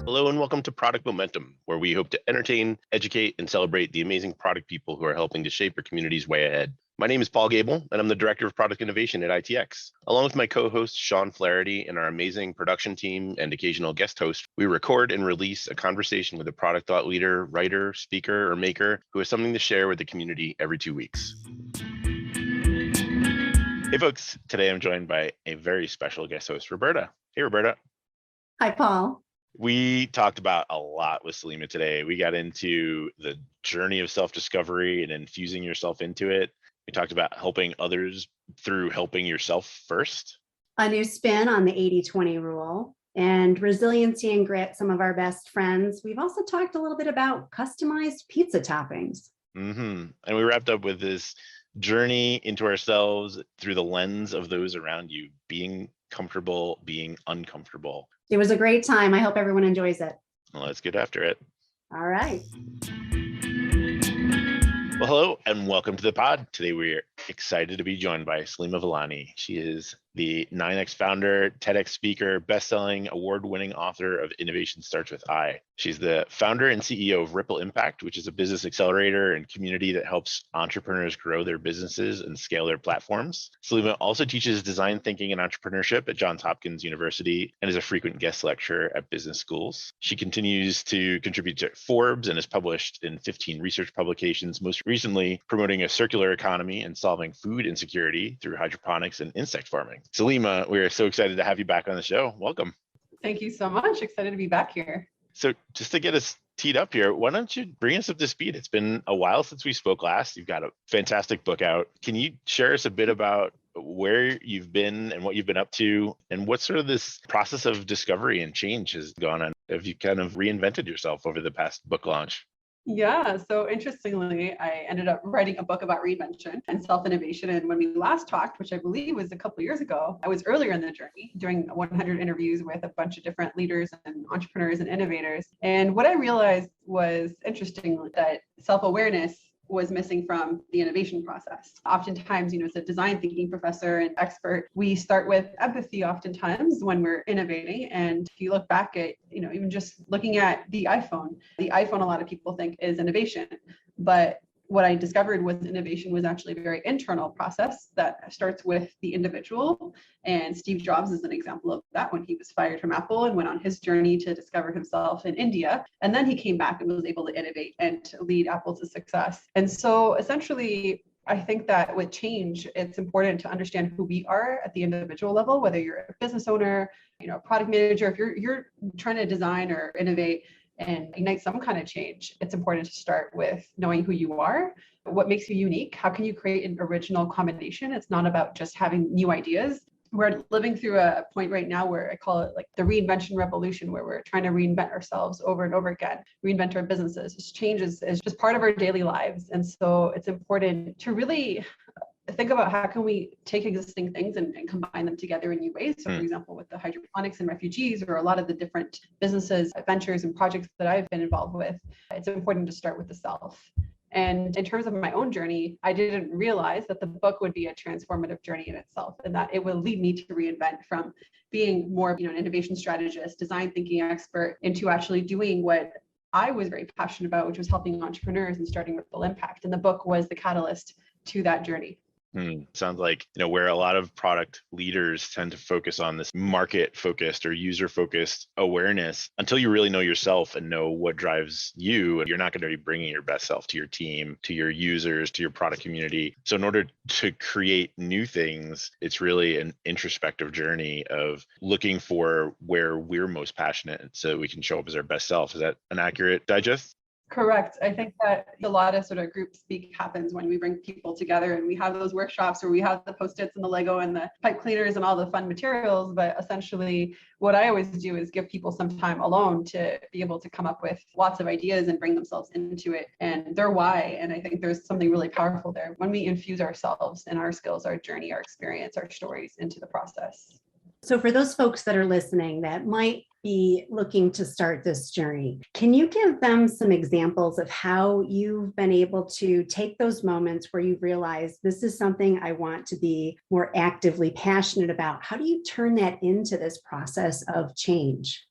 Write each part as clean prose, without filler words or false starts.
Hello and welcome to Product Momentum, where we hope to entertain, educate, and celebrate the amazing product people who are helping to shape our communities way ahead. My name is Paul Gable, and I'm the Director of Product Innovation at ITX. Along with my co-host, Sean Flaherty, and our amazing production team and occasional guest host, we record and release a conversation with a product thought leader, writer, speaker, or maker who has something to share with the community every 2 weeks. Hey folks, today I'm joined by a very special guest host, Roberta. Hey, Roberta. Hi, Paul. We talked about a lot with Saleema today. We got into the journey of self-discovery and infusing yourself into it. We talked about helping others through helping yourself first. A new spin on the 80-20 rule and resiliency and grit, some of our best friends. We've also talked a little bit about customized pizza toppings. And we wrapped up with this journey into ourselves through the lens of those around you, being comfortable, being uncomfortable. It was a great time. I hope everyone enjoys it. Well, let's get after it. All right. Well, hello and welcome to the pod. Today we're excited to be joined by Saleema Vellani. She is the 9X founder, TEDx speaker, best-selling, award-winning author of Innovation Starts with I. She's the founder and CEO of Ripple Impact, which is a business accelerator and community that helps entrepreneurs grow their businesses and scale their platforms. Saleema also teaches design thinking and entrepreneurship at Johns Hopkins University and is a frequent guest lecturer at business schools. She continues to contribute to Forbes and is published in 15 research publications, most recently promoting a circular economy and solving food insecurity through hydroponics and insect farming. Saleema, we are so excited to have you back on the show. Welcome. Thank you so much. Excited to be back here. So just to get us teed up here, why don't you bring us up to speed? It's been a while since we spoke last. You've got a fantastic book out. Can you share us a bit about where you've been and what you've been up to and what sort of this process of discovery and change has gone on? Have you kind of reinvented yourself over the past book launch? Yeah, so interestingly, I ended up writing a book about reinvention and self-innovation. And when we last talked, which I believe was a couple of years ago, I was earlier in the journey doing 100 interviews with a bunch of different leaders and entrepreneurs and innovators. And what I realized was interesting that self-awareness was missing from the innovation process. Oftentimes, as a design thinking professor and expert, we start with empathy oftentimes when we're innovating. And if you look back at, even just looking at the iPhone, a lot of people think is innovation. But what I discovered was innovation was actually a very internal process that starts with the individual. And Steve Jobs is an example of that when he was fired from Apple and went on his journey to discover himself in India. And then he came back and was able to innovate and to lead Apple to success. And so essentially, I think that with change, it's important to understand who we are at the individual level, whether you're a business owner, a product manager, if you're trying to design or innovate and ignite some kind of change, it's important to start with knowing who you are, what makes you unique, how can you create an original combination. It's not about just having new ideas. We're living through a point right now where I call it like the reinvention revolution, where we're trying to reinvent ourselves over and over again, reinvent our businesses. This change is just part of our daily lives. And so it's important to really think about how can we take existing things and combine them together in new ways. So for example, with the hydroponics and refugees, or a lot of the different businesses, ventures and projects that I've been involved with, it's important to start with the self. And in terms of my own journey, I didn't realize that the book would be a transformative journey in itself, and that it will lead me to reinvent from being more of an innovation strategist, design thinking expert, into actually doing what I was very passionate about, which was helping entrepreneurs and starting Ripple Impact. And the book was the catalyst to that journey. Sounds like, where a lot of product leaders tend to focus on this market focused or user focused awareness, until you really know yourself and know what drives you, you're not going to be bringing your best self to your team, to your users, to your product community. So in order to create new things, it's really an introspective journey of looking for where we're most passionate so we can show up as our best self. Is that an accurate digest? Correct. I think that a lot of sort of group speak happens when we bring people together and we have those workshops where we have the Post-its and the Lego and the pipe cleaners and all the fun materials. But essentially, what I always do is give people some time alone to be able to come up with lots of ideas and bring themselves into it and their why. And I think there's something really powerful there when we infuse ourselves and our skills, our journey, our experience, our stories into the process. So for those folks that are listening that might be looking to start this journey, can you give them some examples of how you've been able to take those moments where you realize this is something I want to be more actively passionate about? How do you turn that into this process of change?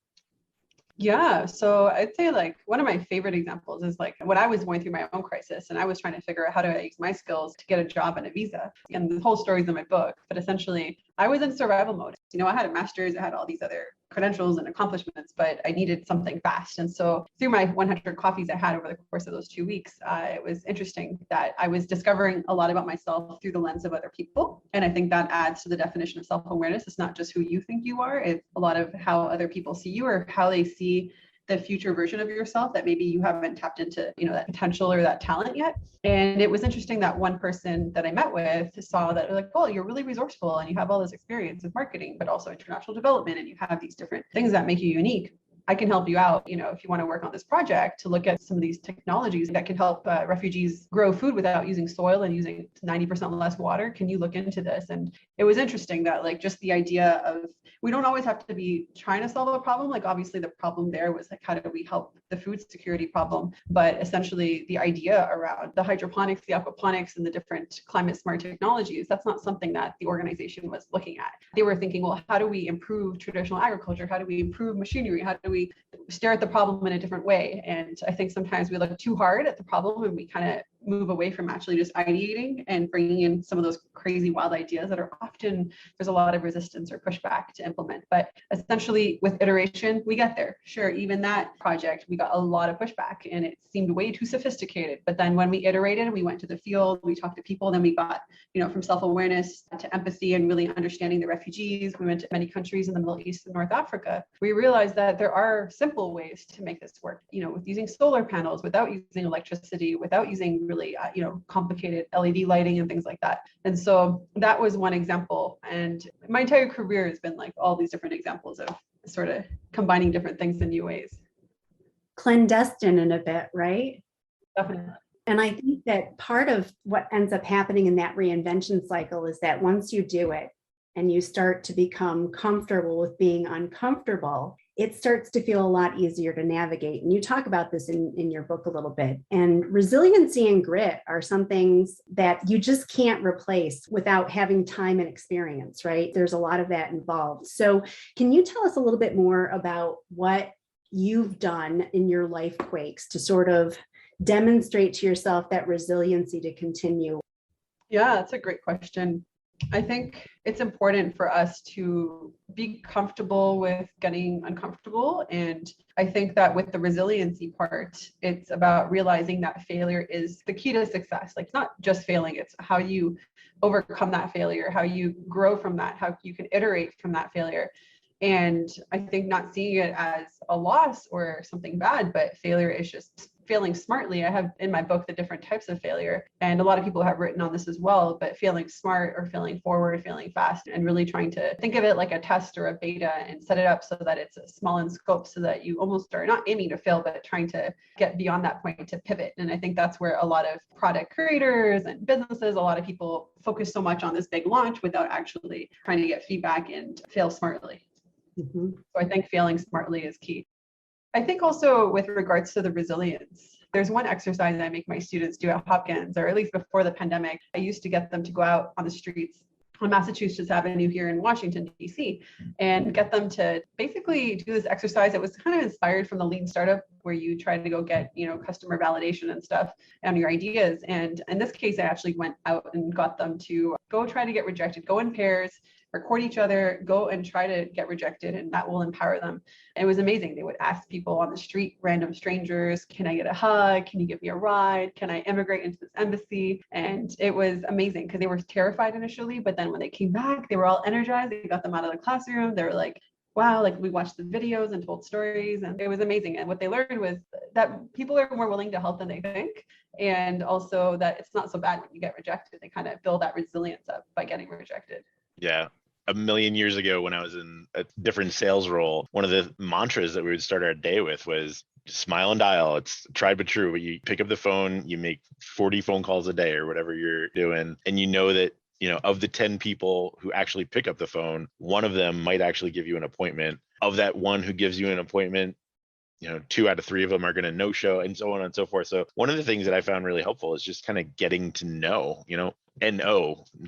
Yeah. So I'd say like one of my favorite examples is like when I was going through my own crisis and I was trying to figure out how to use my skills to get a job and a visa. And the whole story is in my book, but essentially I was in survival mode. I had a master's, I had all these other credentials and accomplishments, but I needed something fast. And so through my 100 coffees I had over the course of those 2 weeks, it was interesting that I was discovering a lot about myself through the lens of other people. And I think that adds to the definition of self-awareness. It's not just who you think you are, it's a lot of how other people see you or how they see the future version of yourself that maybe you haven't tapped into, that potential or that talent yet. And it was interesting that one person that I met with saw that like, well, you're really resourceful and you have all this experience with marketing, but also international development, and you have these different things that make you unique. I can help you out, if you want to work on this project to look at some of these technologies that can help refugees grow food without using soil and using 90% less water. Can you look into this? And it was interesting that like just the idea of, we don't always have to be trying to solve a problem. Like obviously the problem there was like, how do we help the food security problem? But essentially the idea around the hydroponics, the aquaponics, and the different climate smart technologies, that's not something that the organization was looking at. They were thinking, well, how do we improve traditional agriculture? How do we improve machinery? How do we stare at the problem in a different way? And I think sometimes we look too hard at the problem and we kind of move away from actually just ideating and bringing in some of those crazy wild ideas that are often, there's a lot of resistance or pushback to implement. But essentially with iteration, we get there. Sure, even that project, we got a lot of pushback and it seemed way too sophisticated. But then when we iterated, we went to the field, we talked to people, then we got, from self-awareness to empathy and really understanding the refugees. We went to many countries in the Middle East and North Africa. We realized that there are simple ways to make this work, with using solar panels, without using electricity, without using really, complicated LED lighting and things like that. And so that was one example. And my entire career has been like all these different examples of sort of combining different things in new ways. Clandestine in a bit, right? Definitely. And I think that part of what ends up happening in that reinvention cycle is that once you do it and you start to become comfortable with being uncomfortable, it starts to feel a lot easier to navigate. And you talk about this in your book a little bit. And resiliency and grit are some things that you just can't replace without having time and experience, right? There's a lot of that involved. So can you tell us a little bit more about what you've done in your life quakes to sort of demonstrate to yourself that resiliency to continue? Yeah, that's a great question. I think it's important for us to be comfortable with getting uncomfortable. And I think that with the resiliency part, it's about realizing that failure is the key to success. Like it's not just failing, it's how you overcome that failure, how you grow from that, how you can iterate from that failure. And I think not seeing it as a loss or something bad, but failure is just failing smartly. I have in my book the different types of failure, and a lot of people have written on this as well, but failing smart or failing forward, failing fast, and really trying to think of it like a test or a beta and set it up so that it's small in scope so that you almost are not aiming to fail, but trying to get beyond that point to pivot. And I think that's where a lot of product creators and businesses, a lot of people focus so much on this big launch without actually trying to get feedback and fail smartly. Mm-hmm. So I think failing smartly is key. I think also with regards to the resilience, there's one exercise I make my students do at Hopkins, or at least before the pandemic. I used to get them to go out on the streets on Massachusetts Avenue here in Washington, D.C., and get them to basically do this exercise. It was kind of inspired from the lean startup where you try to go get, customer validation and stuff on your ideas. And in this case, I actually went out and got them to go try to get rejected, go in pairs, record each other, go and try to get rejected, and that will empower them. And it was amazing. They would ask people on the street, random strangers, can I get a hug? Can you give me a ride? Can I immigrate into this embassy? And it was amazing because they were terrified initially, but then when they came back, they were all energized. They got them out of the classroom. They were like, wow, like we watched the videos and told stories, and it was amazing. And what they learned was that people are more willing to help than they think. And also that it's not so bad when you get rejected. They kind of build that resilience up by getting rejected. Yeah. A million years ago when I was in a different sales role, one of the mantras that we would start our day with was smile and dial. It's tried but true. But you pick up the phone, you make 40 phone calls a day or whatever you're doing. And you know that, of the 10 people who actually pick up the phone, one of them might actually give you an appointment. Of that one who gives you an appointment, 2 out of 3 of them are going to no show, and so on and so forth. So one of the things that I found really helpful is just kind of getting to know,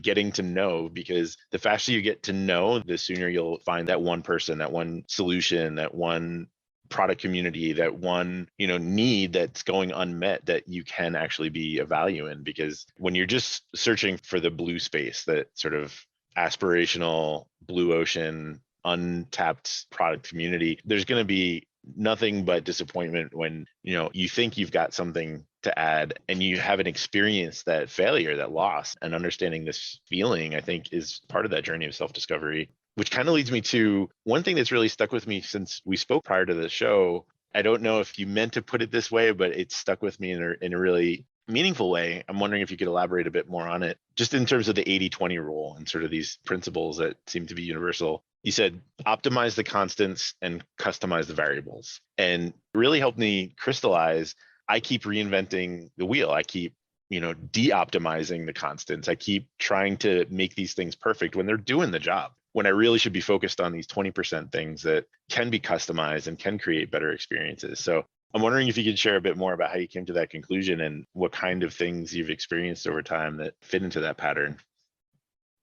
getting to know, because the faster you get to know, the sooner you'll find that one person, that one solution, that one product community, that one, need that's going unmet that you can actually be a value in. Because when you're just searching for the blue space, that sort of aspirational blue ocean, untapped product community, there's going to be nothing but disappointment when, you think you've got something to add and you haven't experienced that failure, that loss. And understanding this feeling, I think, is part of that journey of self-discovery, which kind of leads me to one thing that's really stuck with me since we spoke prior to the show. I don't know if you meant to put it this way, but it stuck with me in a really meaningful way. I'm wondering if you could elaborate a bit more on it, just in terms of the 80-20 rule and sort of these principles that seem to be universal. You said optimize the constants and customize the variables, and really helped me crystallize. I keep reinventing the wheel. I keep, de-optimizing the constants. I keep trying to make these things perfect when they're doing the job, when I really should be focused on these 20% things that can be customized and can create better experiences. So I'm wondering if you could share a bit more about how you came to that conclusion and what kind of things you've experienced over time that fit into that pattern.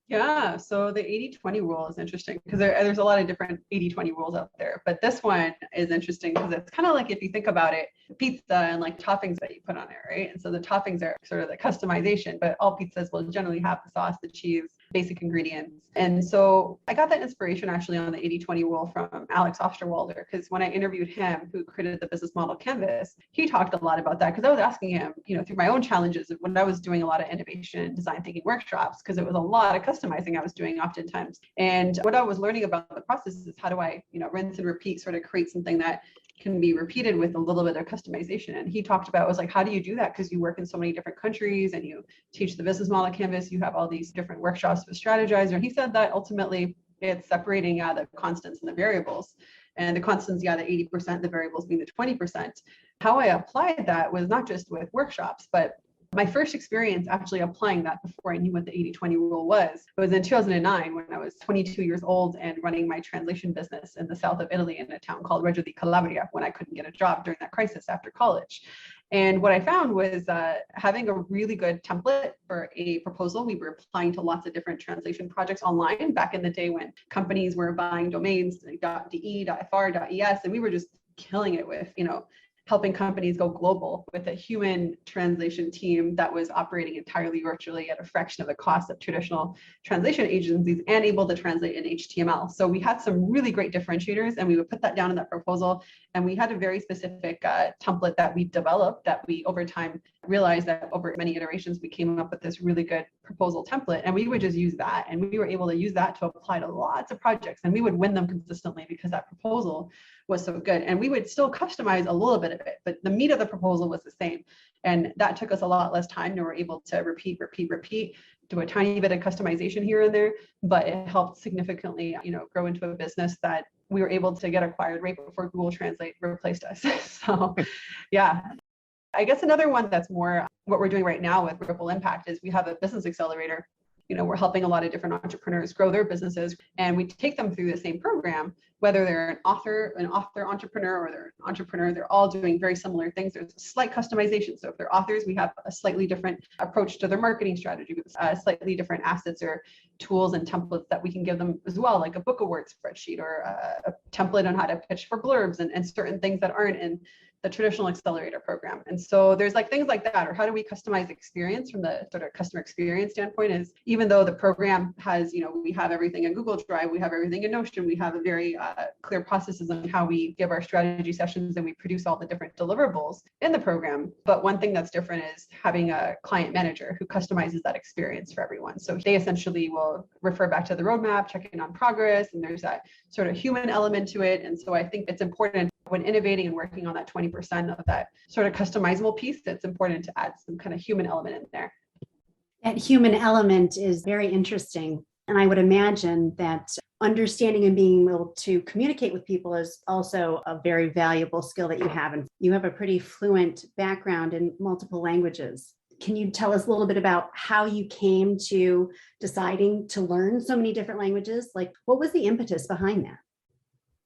Yeah, so the 80-20 rule is interesting because there's a lot of different 80-20 rules out there, but this one is interesting because it's kind of like, if you think about it, pizza and like toppings that you put on it, right? And so the toppings are sort of the customization, but all pizzas will generally have the sauce, the cheese, basic ingredients. And so I got that inspiration actually on the 80-20 rule from Alex Osterwalder, because when I interviewed him, who created the business model Canvas, he talked a lot about that, because I was asking him, through my own challenges when I was doing a lot of innovation and design thinking workshops, because it was a lot of customizing I was doing oftentimes. And what I was learning about the process is, how do I, rinse and repeat, sort of create something that can be repeated with a little bit of customization. And he talked about, was like, how do you do that? Because you work in so many different countries and you teach the business model Canvas, you have all these different workshops with strategizer. And he said that ultimately it's separating the constants and the variables. And the constants, the 80%, the variables being the 20%. How I applied that was not just with workshops, but my first experience actually applying that before I knew what the 80-20 rule was in 2009, when I was 22 years old and running my translation business in the south of Italy in a town called Reggio di Calabria, when I couldn't get a job during that crisis after college. And what I found was having a really good template for a proposal. We were applying to lots of different translation projects online back in the day when companies were buying domains like .de, .fr, .es, and we were just killing it with, helping companies go global with a human translation team that was operating entirely virtually at a fraction of the cost of traditional translation agencies and able to translate in HTML. So we had some really great differentiators, and we would put that down in that proposal. And we had a very specific template that we developed, that we over time realized that over many iterations, we came up with this really good proposal template. And we would just use that. And we were able to use that to apply to lots of projects. And we would win them consistently because that proposal was so good. And we would still customize a little bit of it, but the meat of the proposal was the same. And that took us a lot less time. And we're able to repeat, do a tiny bit of customization here and there, but it helped significantly, grow into a business that we were able to get acquired right before Google Translate replaced us. So yeah. I guess another one that's more what we're doing right now with Ripple Impact is we have a business accelerator. We're helping a lot of different entrepreneurs grow their businesses, and we take them through the same program, whether they're an author entrepreneur, or they're an entrepreneur. They're all doing very similar things. There's a slight customization. So if they're authors, we have a slightly different approach to their marketing strategy, with slightly different assets or tools and templates that we can give them as well, like a book award spreadsheet, or a template on how to pitch for blurbs, and certain things that aren't in the traditional accelerator program. And so there's like things like that, or how do we customize experience from the sort of customer experience standpoint, is even though the program has, we have everything in Google Drive, we have everything in Notion, we have a very clear processes on how we give our strategy sessions, and we produce all the different deliverables in the program. But one thing that's different is having a client manager who customizes that experience for everyone. So they essentially will refer back to the roadmap, check in on progress, and there's that sort of human element to it. And so I think it's important when innovating and working on that 20% of that sort of customizable piece, it's important to add some kind of human element in there. That human element is very interesting. And I would imagine that understanding and being able to communicate with people is also a very valuable skill that you have. And you have a pretty fluent background in multiple languages. Can you tell us a little bit about how you came to deciding to learn so many different languages? Like, what was the impetus behind that?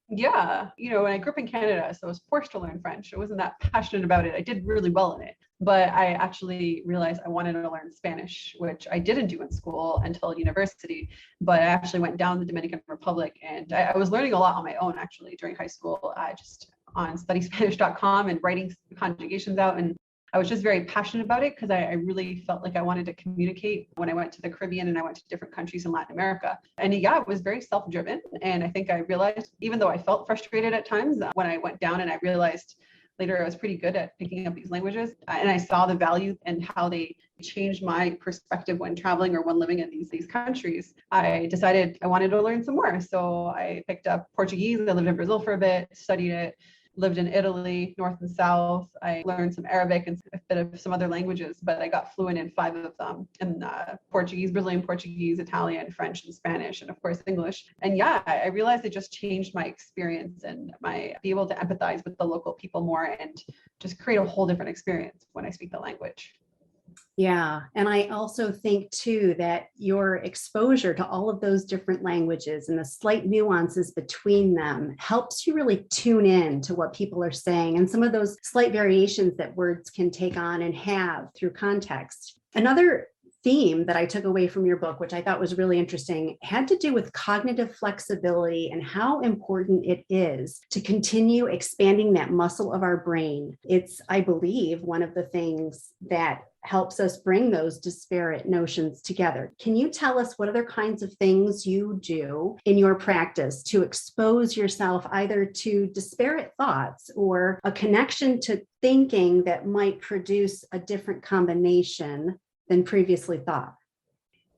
Yeah, when I grew up in Canada, so I was forced to learn French. I wasn't that passionate about it. I did really well in it, but I actually realized I wanted to learn Spanish, which I didn't do in school until university. But I actually went down the Dominican Republic, and I was learning a lot on my own actually during high school, just on studyspanish.com and writing conjugations out. And I was just very passionate about it because I really felt like I wanted to communicate when I went to the Caribbean and I went to different countries in Latin America. And yeah, it was very self-driven. And I think I realized, even though I felt frustrated at times, when I went down and I realized later I was pretty good at picking up these languages, and I saw the value and how they changed my perspective when traveling or when living in these countries, I decided I wanted to learn some more. So I picked up Portuguese. I lived in Brazil for a bit, studied it, lived in Italy, north and south. I learned some Arabic and a bit of some other languages, but I got fluent in 5 of them, in Portuguese, Brazilian Portuguese, Italian, French, and Spanish, and of course, English. And yeah, I realized it just changed my experience and be able to empathize with the local people more and just create a whole different experience when I speak the language. Yeah. And I also think too that your exposure to all of those different languages and the slight nuances between them helps you really tune in to what people are saying and some of those slight variations that words can take on and have through context. Another theme that I took away from your book, which I thought was really interesting, had to do with cognitive flexibility and how important it is to continue expanding that muscle of our brain. It's, I believe, one of the things that helps us bring those disparate notions together. Can you tell us what other kinds of things you do in your practice to expose yourself either to disparate thoughts or a connection to thinking that might produce a different combination than previously thought?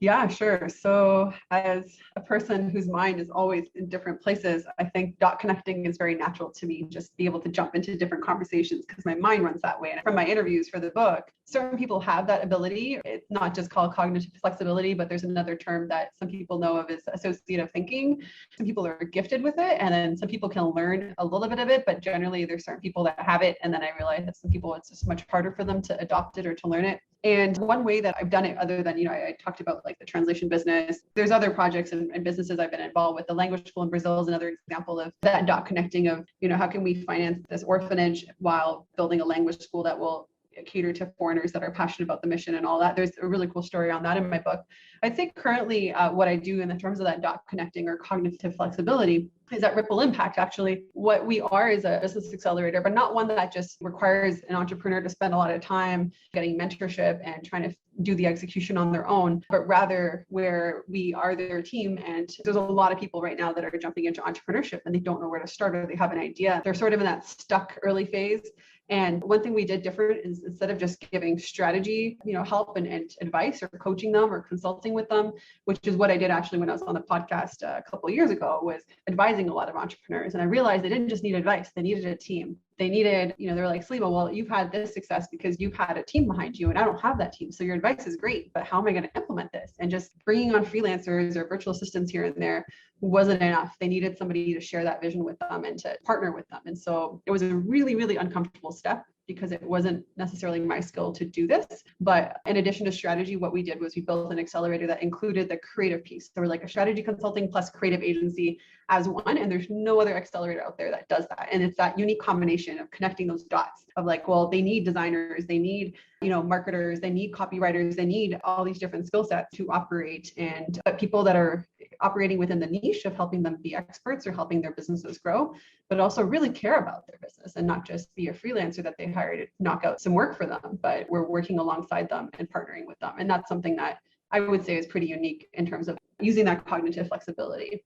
Yeah, sure. So as a person whose mind is always in different places, I think dot connecting is very natural to me, just be able to jump into different conversations because my mind runs that way. And from my interviews for the book, certain people have that ability. It's not just called cognitive flexibility, but there's another term that some people know of as associative thinking. Some people are gifted with it, and then some people can learn a little bit of it, but generally there's certain people that have it. And then I realized that some people, it's just much harder for them to adopt it or to learn it. And one way that I've done it, other than, I talked about like the translation business, there's other projects and businesses I've been involved with. The language school in Brazil is another example of that dot connecting of, how can we finance this orphanage while building a language school that will cater to foreigners that are passionate about the mission and all that. There's a really cool story on that in my book. I think currently what I do in the terms of that dot connecting or cognitive flexibility is that ripple impact. Actually, what we are is a business accelerator, but not one that just requires an entrepreneur to spend a lot of time getting mentorship and trying to do the execution on their own, but rather where we are their team. And there's a lot of people right now that are jumping into entrepreneurship and they don't know where to start or they have an idea. They're sort of in that stuck early phase. And one thing we did different is instead of just giving strategy, help and advice or coaching them or consulting with them, which is what I did actually when I was on the podcast a couple of years ago, was advising a lot of entrepreneurs. And I realized they didn't just need advice, they needed a team. They needed, they're like, Saleema, well, you've had this success because you've had a team behind you and I don't have that team. So your advice is great, but how am I going to implement this? And just bringing on freelancers or virtual assistants here and there wasn't enough. They needed somebody to share that vision with them and to partner with them. And so it was a really, really uncomfortable step because it wasn't necessarily my skill to do this. But in addition to strategy, what we did was we built an accelerator that included the creative piece. So we're like a strategy consulting plus creative agency as one. And there's no other accelerator out there that does that. And it's that unique combination of connecting those dots of like, well, they need designers, they need, marketers, they need copywriters, they need all these different skill sets to operate. And but people that are operating within the niche of helping them be experts or helping their businesses grow, but also really care about their business and not just be a freelancer that they hire to knock out some work for them, but we're working alongside them and partnering with them. And that's something that I would say is pretty unique in terms of using that cognitive flexibility.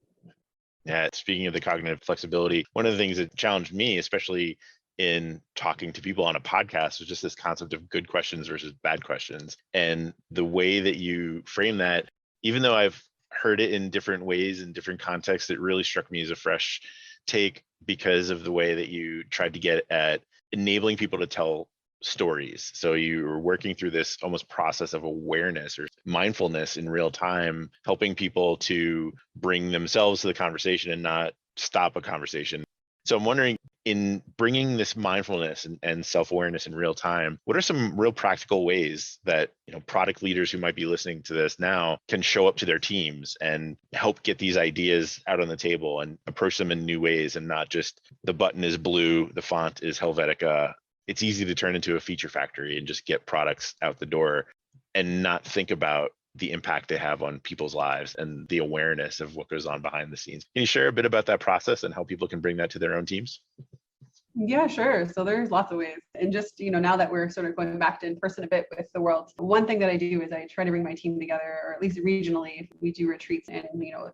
Yeah, speaking of the cognitive flexibility, one of the things that challenged me, especially in talking to people on a podcast, was just this concept of good questions versus bad questions. And the way that you frame that, even though I've heard it in different ways in different contexts, it really struck me as a fresh take because of the way that you tried to get at enabling people to tell stories. So you were working through this almost process of awareness or mindfulness in real time, helping people to bring themselves to the conversation and not stop a conversation. So I'm wondering, in bringing this mindfulness and self-awareness in real time, what are some real practical ways that product leaders who might be listening to this now can show up to their teams and help get these ideas out on the table and approach them in new ways and not just the button is blue, the font is Helvetica. It's easy to turn into a feature factory and just get products out the door and not think about the impact they have on people's lives and the awareness of what goes on behind the scenes. Can you share a bit about that process and how people can bring that to their own teams? Yeah, sure. So there's lots of ways. And just, now that we're sort of going back to in person a bit with the world, one thing that I do is I try to bring my team together, or at least regionally. We do retreats in,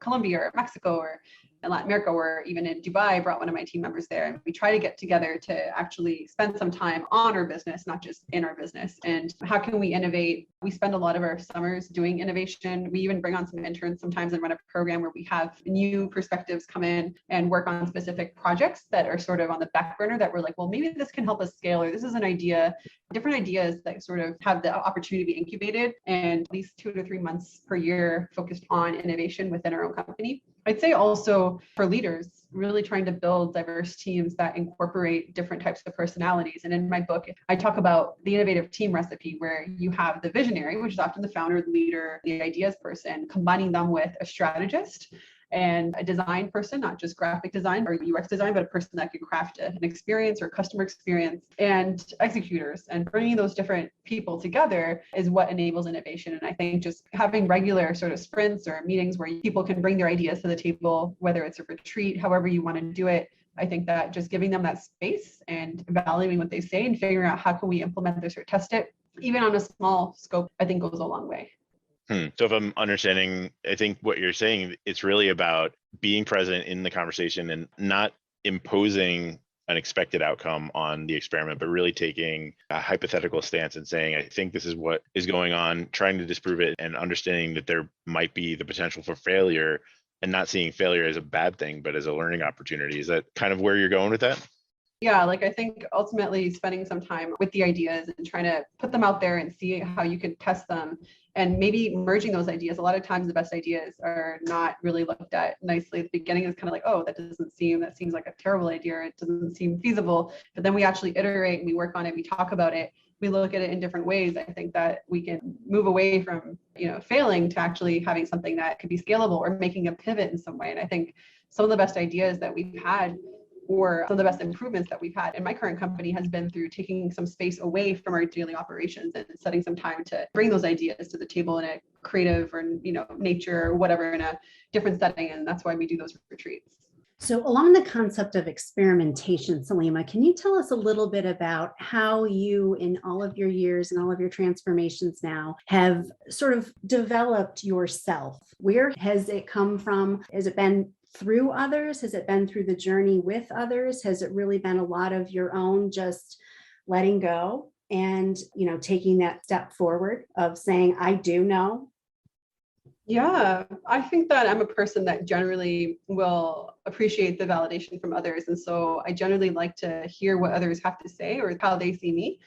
Colombia or Mexico or in Latin America, or even in Dubai. I brought one of my team members there, and we try to get together to actually spend some time on our business, not just in our business. And how can we innovate? We spend a lot of our summers doing innovation. We even bring on some interns sometimes and run a program where we have new perspectives come in and work on specific projects that are sort of on the back burner that we're like, well, maybe this can help us scale, or this is an idea, different ideas that sort of have the opportunity to be incubated, and at least 2 to 3 months per year focused on innovation within our own company. I'd say also for leaders, really trying to build diverse teams that incorporate different types of personalities. And in my book, I talk about the innovative team recipe, where you have the visionary, which is often the founder, the leader, the ideas person, combining them with a strategist and a design person, not just graphic design or UX design, but a person that can craft an experience or customer experience, and executors. And bringing those different people together is what enables innovation. And I think just having regular sort of sprints or meetings where people can bring their ideas to the table, whether it's a retreat, however you want to do it, I think that just giving them that space and evaluating what they say and figuring out how can we implement this or test it, even on a small scope, I think goes a long way. So if I'm understanding, I think what you're saying, it's really about being present in the conversation and not imposing an expected outcome on the experiment, but really taking a hypothetical stance and saying, I think this is what is going on, trying to disprove it, and understanding that there might be the potential for failure, and not seeing failure as a bad thing, but as a learning opportunity. Is that kind of where you're going with that? Yeah, like I think ultimately spending some time with the ideas and trying to put them out there and see how you can test them, and maybe merging those ideas. A lot of times the best ideas are not really looked at nicely at the beginning. It's kind of like, oh, that seems like a terrible idea, or it doesn't seem feasible. But then we actually iterate and we work on it, we talk about it, we look at it in different ways. I think that we can move away from, failing to actually having something that could be scalable or making a pivot in some way. And I think some of the best ideas that we've had, or some of the best improvements that we've had in my current company, has been through taking some space away from our daily operations and setting some time to bring those ideas to the table in a creative or, nature or whatever, in a different setting. And that's why we do those retreats. So along the concept of experimentation, Saleema, can you tell us a little bit about how you, in all of your years and all of your transformations now, have sort of developed yourself? Where has it come from? Has it been through others? Has it been through the journey with others? Has it really been a lot of your own just letting go and, taking that step forward of saying, I do know? Yeah, I think that I'm a person that generally will appreciate the validation from others. And so I generally like to hear what others have to say or how they see me.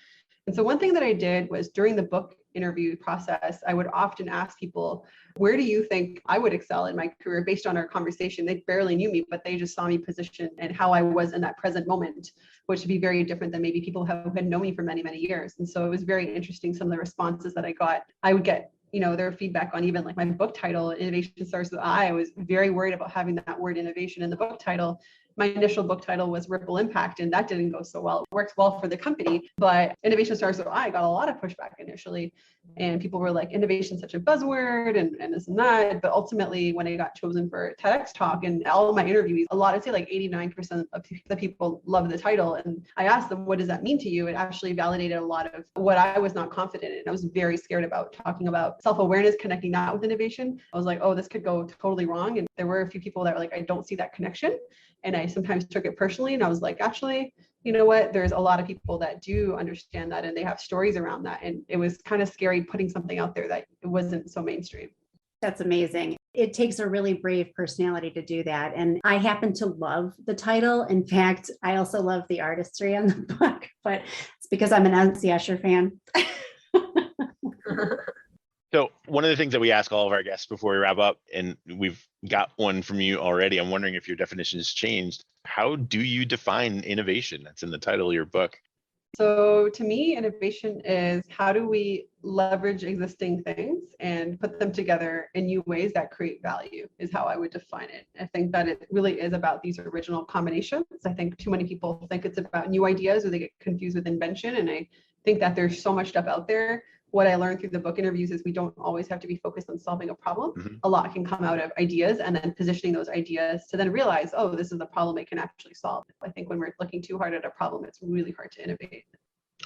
And so one thing that I did was, during the book interview process, I would often ask people, where do you think I would excel in my career based on our conversation? They barely knew me, but they just saw me positioned and how I was in that present moment, which would be very different than maybe people who had known me for many, many years. And so it was very interesting, some of the responses that I got. I would get their feedback on even like my book title, Innovation Starts with I was very worried about having that word innovation in the book title. My initial book title was Ripple Impact, and that didn't go so well. It worked well for the company, but Innovation Starts with I got a lot of pushback initially. And people were like, innovation is such a buzzword and this and that. But ultimately, when I got chosen for TEDx talk and all of my interviews, I'd say like 89% of the people loved the title. And I asked them, what does that mean to you? It actually validated a lot of what I was not confident in. I was very scared about talking about self-awareness, connecting that with innovation. I was like, oh, this could go totally wrong. And there were a few people that were like, I don't see that connection. And I sometimes took it personally. And I was like, actually, you know what? There's a lot of people that do understand that, and they have stories around that. And it was kind of scary putting something out there that it wasn't so mainstream. That's amazing. It takes a really brave personality to do that. And I happen to love the title. In fact, I also love the artistry on the book, but it's because I'm an Nancy Escher fan. So one of the things that we ask all of our guests before we wrap up, and we've got one from you already, I'm wondering if your definition has changed. How do you define innovation? That's in the title of your book. So to me, innovation is, how do we leverage existing things and put them together in new ways that create value, is how I would define it. I think that it really is about these original combinations. I think too many people think it's about new ideas, or they get confused with invention. And I think that there's so much stuff out there what I learned through the book interviews is we don't always have to be focused on solving a problem. Mhm. A lot can come out of ideas and then positioning those ideas to then realize, oh, this is the problem it can actually solve. I think when we're looking too hard at a problem, it's really hard to innovate.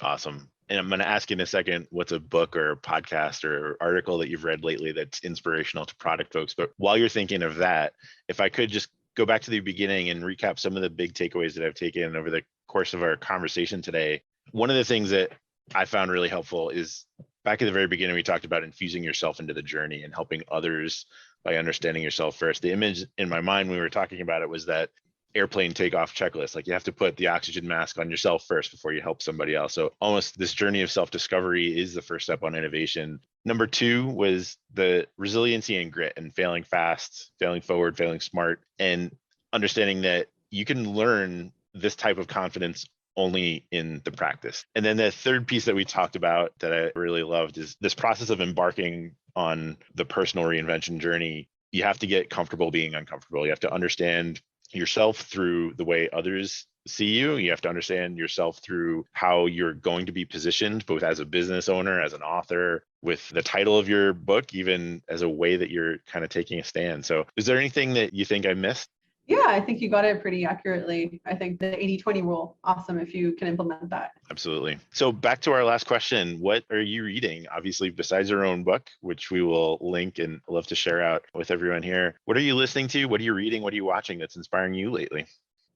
Awesome. And I'm going to ask you in a second, what's a book or a podcast or article that you've read lately that's inspirational to product folks? But while you're thinking of that, if I could just go back to the beginning and recap some of the big takeaways that I've taken over the course of our conversation today. One of the things that I found really helpful is back at the very beginning, we talked about infusing yourself into the journey and helping others by understanding yourself first. The image in my mind when we were talking about it was that airplane takeoff checklist. Like you have to put the oxygen mask on yourself first before you help somebody else. So almost this journey of self-discovery is the first step on innovation. Number 2 was the resiliency and grit and failing fast, failing forward, failing smart, and understanding that you can learn this type of confidence only in the practice. And then the third piece that we talked about that I really loved is this process of embarking on the personal reinvention journey. You have to get comfortable being uncomfortable. You have to understand yourself through the way others see you. You have to understand yourself through how you're going to be positioned, both as a business owner, as an author, with the title of your book, even as a way that you're kind of taking a stand. So is there anything that you think I missed? Yeah, I think you got it pretty accurately. I think the 80-20 rule, awesome if you can implement that. Absolutely. So back to our last question, what are you reading? Obviously, besides your own book, which we will link and love to share out with everyone here. What are you listening to? What are you reading? What are you watching that's inspiring you lately?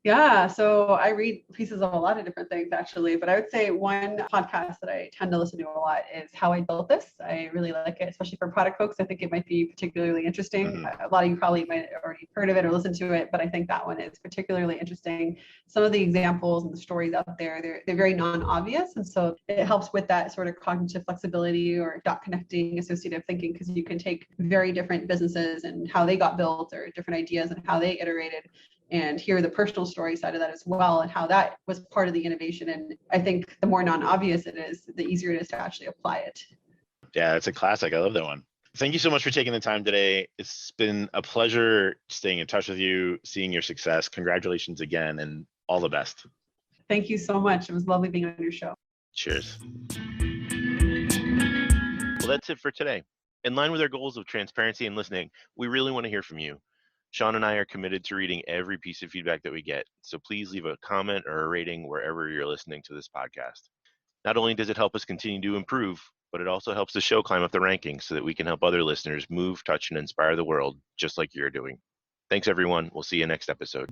Yeah, so I read pieces of a lot of different things actually, but I would say one podcast that I tend to listen to a lot is How I Built This. I really like it, especially for product folks. I think it might be particularly interesting. Mhm. A lot of you probably might have already heard of it or listened to it, but I think that one is particularly interesting. Some of the examples and the stories out there, they're very non-obvious. And so it helps with that sort of cognitive flexibility or dot connecting associative thinking, because you can take very different businesses and how they got built or different ideas and how they iterated and hear the personal story side of that as well and how that was part of the innovation. And I think the more non-obvious it is, the easier it is to actually apply it. Yeah, it's a classic. I love that one. Thank you so much for taking the time today. It's been a pleasure staying in touch with you, seeing your success. Congratulations again, and all the best. Thank you so much. It was lovely being on your show. Cheers. Well, that's it for today. In line with our goals of transparency and listening, we really want to hear from you. Sean and I are committed to reading every piece of feedback that we get, so please leave a comment or a rating wherever you're listening to this podcast. Not only does it help us continue to improve, but it also helps the show climb up the rankings so that we can help other listeners move, touch, and inspire the world just like you're doing. Thanks, everyone. We'll see you next episode.